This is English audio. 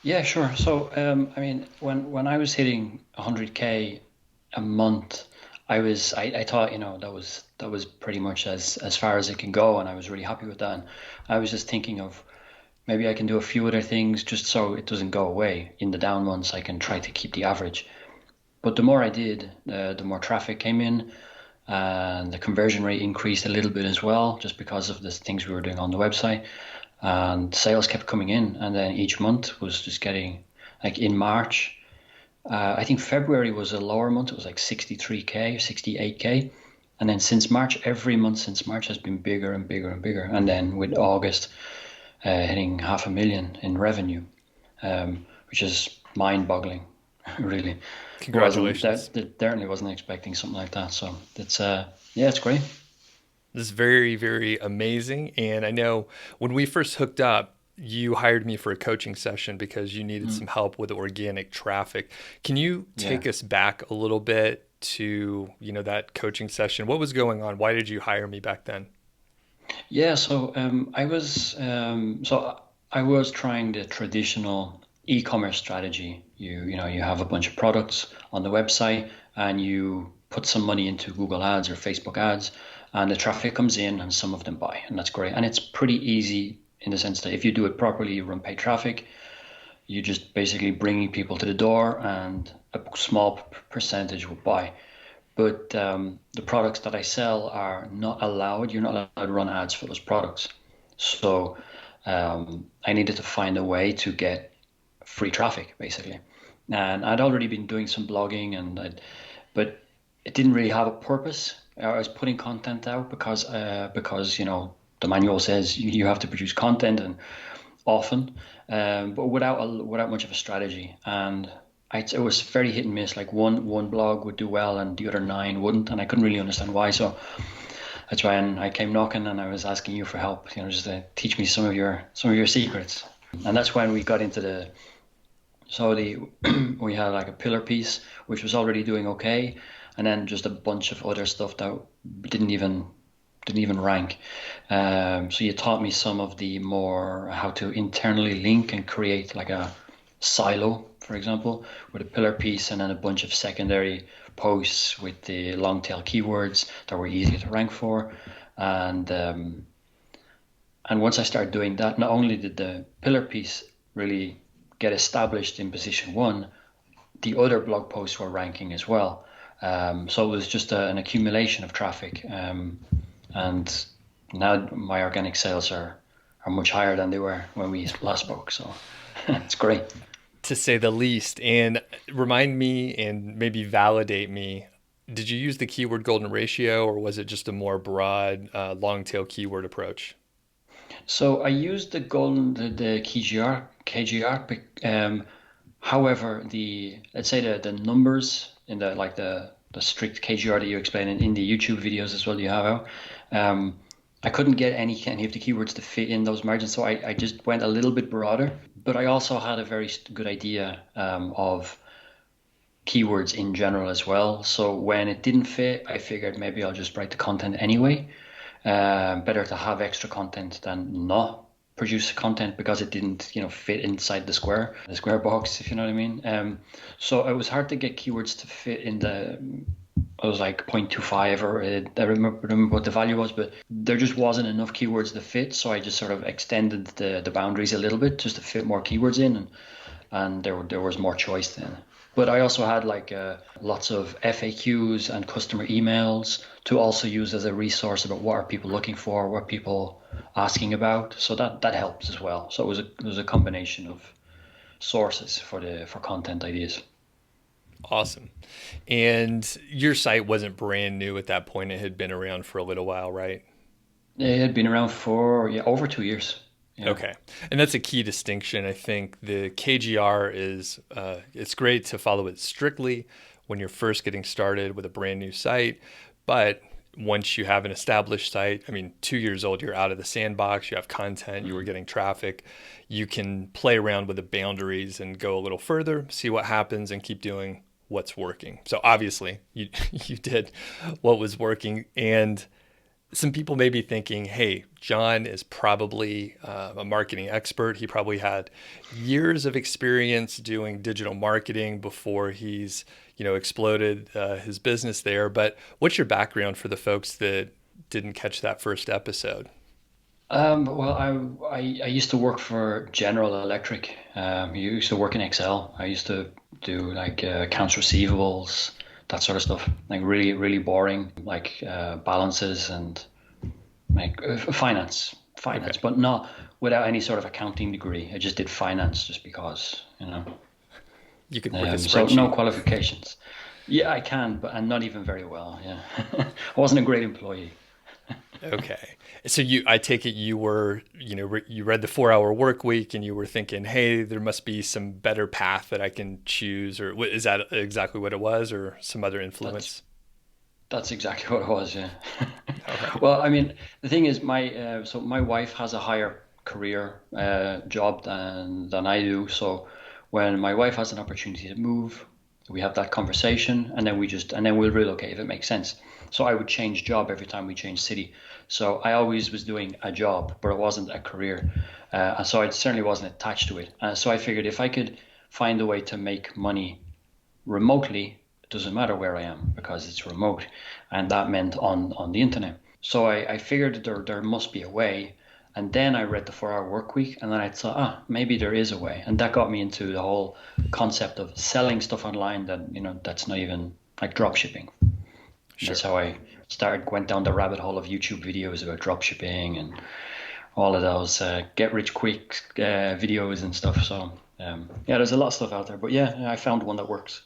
Yeah, sure. So, I mean, when I was hitting 100K a month, I thought, that was pretty much as far as it can go, and I was really happy with that. And I was just thinking of maybe I can do a few other things just so it doesn't go away. In the down months, I can try to keep the average. But the more I did, the more traffic came in, and the conversion rate increased a little bit as well, just because of the things we were doing on the website. And sales kept coming in, and then each month was just getting, like, in March, I think February was a lower month. It was like 63K, 68K. And then since March, every month since March has been bigger and bigger and bigger. And then with August hitting 500,000 in revenue, which is mind-boggling, really. Wasn't Congratulations. that certainly wasn't expecting something like that. So it's yeah, it's great. This is very, very amazing. And I know when we first hooked up, you hired me for a coaching session because you needed some Mm, help with organic traffic. Can you yeah. take us back a little bit to, that coaching session? What was going on? Why did you hire me back then? Yeah, so I was trying the traditional e-commerce strategy. You have a bunch of products on the website and you put some money into Google Ads or Facebook ads, and the traffic comes in and some of them buy, and that's great. And it's pretty easy in the sense that if you do it properly, you run paid traffic, you just basically bringing people to the door and a small percentage will buy. But the products that I sell are not allowed. You're not allowed to run ads for those products. So I needed to find a way to get free traffic, basically. And I'd already been doing some blogging, but it didn't really have a purpose. I was putting content out because the manual says you have to produce content and often, but without much of a strategy. And it was very hit and miss. Like one blog would do well and the other nine wouldn't, and I couldn't really understand why. So that's why I came knocking and I was asking you for help. Just to teach me some of your secrets. And that's when we got into the we had like a pillar piece which was already doing okay, and then just a bunch of other stuff that didn't even didn't even rank. So you taught me some of the more how to internally link and create like a silo, for example, with a pillar piece and then a bunch of secondary posts with the long tail keywords that were easy to rank for. And and once I started doing that, not only did the pillar piece really get established in position one, the other blog posts were ranking as well. So it was just an accumulation of traffic. And now my organic sales are much higher than they were when we last spoke. So it's great. To say the least. And remind me and maybe validate me. Did you use the keyword golden ratio or was it just a more broad, long tail keyword approach? So I used the KGR. However, the let's say the numbers in the strict KGR that you explain in the YouTube videos as well you have out. I couldn't get any of the keywords to fit in those margins, so I just went a little bit broader. But I also had a very good idea of keywords in general as well. So when it didn't fit, I figured maybe I'll just write the content anyway. Better to have extra content than not produce content because it didn't, fit inside the square box, if you know what I mean. So it was hard to get keywords to fit in the. I was like 0.25 or I remember what the value was, but there just wasn't enough keywords to fit. So I just sort of extended the boundaries a little bit just to fit more keywords in, and there was more choice then. But I also had like lots of FAQs and customer emails to also use as a resource about what are people looking for, what are people asking about. So that helps as well. So it was a combination of sources for content ideas. Awesome. And your site wasn't brand new at that point. It had been around for a little while, right? It had been around for over 2 years. Yeah. Okay. And that's a key distinction. I think the KGR is, it's great to follow it strictly when you're first getting started with a brand new site. But once you have an established site, I mean, 2 years old, you're out of the sandbox, you have content, you were Mm. getting traffic, you can play around with the boundaries and go a little further, see what happens, and keep doing what's working. So obviously, you, you did what was working. And some people may be thinking, hey, John is probably a marketing expert. He probably had years of experience doing digital marketing before he's, exploded his business there. But what's your background for the folks that didn't catch that first episode? Well, I used to work for General Electric. I used to work in Excel. I used to do like accounts receivables, that sort of stuff. Like really, really boring, like balances and like finance, Okay. but not without any sort of accounting degree. I just did finance just because, You could work a So no spreadsheet. qualifications. Yeah, I can, but I'm not even very well. Yeah, I wasn't a great employee. Okay. So I take it you were, you read the 4 hour work week and you were thinking, hey, there must be some better path that I can choose, or is that exactly what it was, or some other That's influence? That's exactly what it was, yeah. All right. Well, I mean, the thing is, my wife has a higher career job than I do. So when my wife has an opportunity to move, we have that conversation, and then we'll relocate if it makes sense. So I would change job every time we change city. So I always was doing a job, but it wasn't a career, and so I certainly wasn't attached to it. So I figured if I could find a way to make money remotely, it doesn't matter where I am because it's remote, and that meant on the internet. So I figured that there must be a way, and then I read the 4 Hour Work Week, and then I thought, maybe there is a way, and that got me into the whole concept of selling stuff online that that's not even like drop shipping. That's Sure. how I went down the rabbit hole of YouTube videos about drop shipping and all of those get rich quick videos and stuff. So yeah, there's a lot of stuff out there, but yeah, I found one that works.